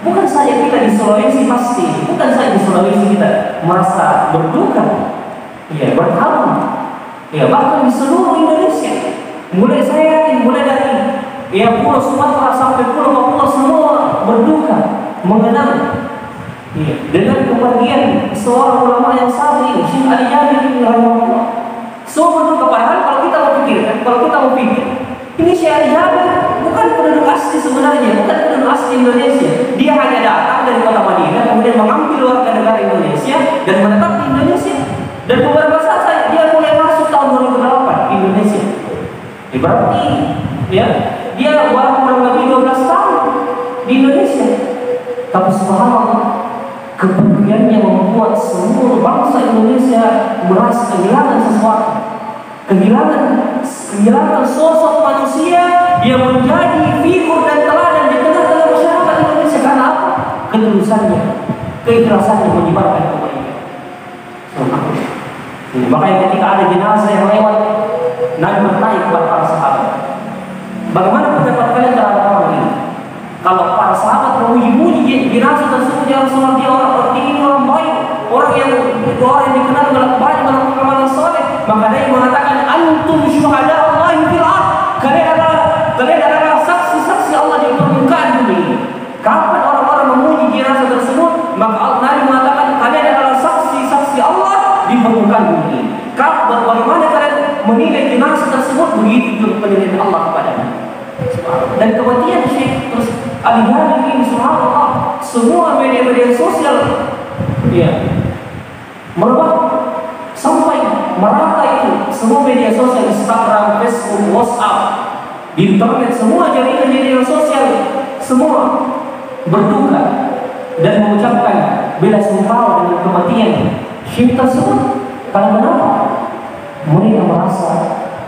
bukan saja kita di Sulawesi pasti, bukan saja di Sulawesi kita merasa berduka, berharu, bahkan di seluruh Indonesia. Mulai saya yakin mulai dari Pulau Sumatera sampai Pulau Papua semua berduka mengenang dengan kepergian seorang ulama yang satu ini, Syekh Al-Jami rahimahullah. Semua berduka, padahal kalau kita mau pikir, ini Syekh Al-Jami bukan penduduk asli sebenarnya, bukan penduduk asli Indonesia. Dia hanya datang dari kota Madinah, kemudian mengambil warga negara Indonesia dan menetap di Indonesia. Dan beberapa saat dia mulai masuk tahun 2008 di Indonesia. Berarti dia baru kurang lebih 12 tahun di Indonesia. Tapi subhanallah, kepergiannya membuat seluruh bangsa Indonesia merasa kehilangan sesuatu. Kehilangan sosok manusia yang menjadi figur dan teladan di tengah-tengah masyarakat Indonesia. Karena apa? Ketulusannya, keikhlasannya menyebarkan kebaikan. Makanya ketika ada jenazah yang lewat, Nabi bertanya kepada para sahabat, bagaimana pendapat kalian terhadap orang ini? Kalau para sahabat memuji-muji jenazah tersebut, ya Rasulullah, dia orang baik, orang yang dikenal dengan banyak melakukan amalan soleh, maka dia mengatakan, antum syuhada Allah fil ard. Kalian adalah saksi-saksi Allah di permukaan bumi. Kapan orang-orang memuji jenazah tersebut, maka Nabi mengatakan, kalian adalah saksi-saksi Allah di permukaan bumi. Bagaimana kalian menilai jenazah tersebut, begitu juga penilaian Allah kepadanya. Dan kematian Syekh Al-Jami ini, subhanallah, semua media-media sosial merebak sampai merata itu. Semua media sosial, Instagram, Facebook, WhatsApp, di internet, semua jaringan sosial semua berduka dan mengucapkan bela sungkawa dengan kematian Syekh tersebut. Karena kenapa? Mereka merasa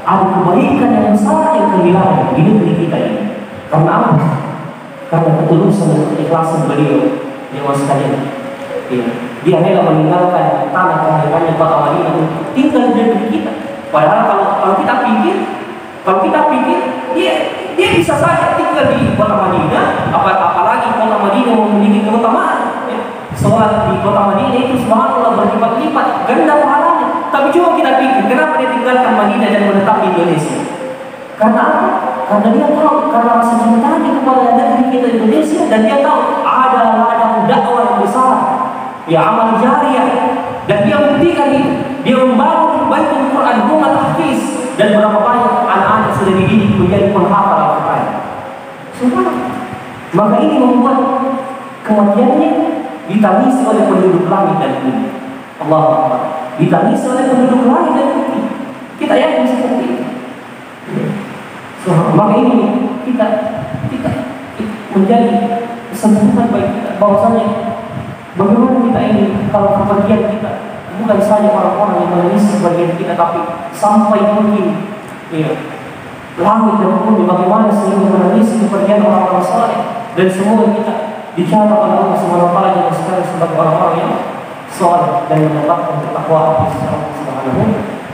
ada kebaikan yang besar yang kehilangan di negeri kita ini. Karena apa? Karena ketulusan dan keikhlasan beliau yang sekalian. Dia rela meninggalkan tanah kelahirannya kota Madinah untuk tinggal di negeri kita. Padahal kalau kita pikir dia bisa saja tinggal di kota Madinah, apalagi kota Madinah memiliki keutamaan. Sholat di kota Madinah itu subhanallah berlipat-lipat ganda pahalanya. Tapi coba kita pikir, kenapa dia tinggalkan Madinah dan menetap di Indonesia? Karena apa? Karena dia tahu, karena rasa cintanya kepada negeri kita Indonesia, dan dia tahu ada ladang dakwah yang besar, amal jariah, dan dia buktikan itu. Dia membangun Baitul Quran, rumah tahfiz, dan berapa banyak anak-anak sudah dididik menjadi penghafal Al-Quran. Subhanallah. Maka ini membuat kematiannya ditangisi oleh penduduk langit dan bumi. Allah Akbar. Ditangisi oleh penduduk langit dan bumi. Kita yakin seperti itu. Maka ini kita menjadi sentuhan bagi kita bahwasanya bagaimana kita ini kalau kepergian kita bukan saja orang-orang yang menangis sebagian kita, tapi sampai mungkin langit dan bumi bagaimana sehingga menangis kepergian orang-orang saleh, dan semua kita dicatat oleh Allah Subhanahu wa taala yang sekali sebagai orang-orang yang saleh dan mendapatkan ketakwaan di sisi Allah Subhanahu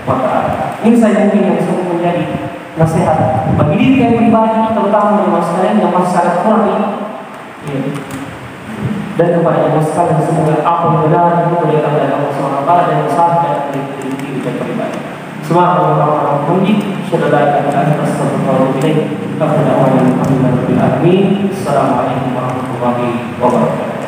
wa taala. Ini saya mungkin yang bisa menjadi nasihat bagi diri saya pribadi, terutama yang sekalian yang masih sangat kurang ini, dan kepada yang sekalian semoga apa yang benar itu berdatang dari Allah Subhanahu wa taala dan sahabat dari diri kita pribadi. Semoga orang-orang puji saudara kita astagfirullah ilaih. Assalamualaikum warahmatullahi wabarakatuh.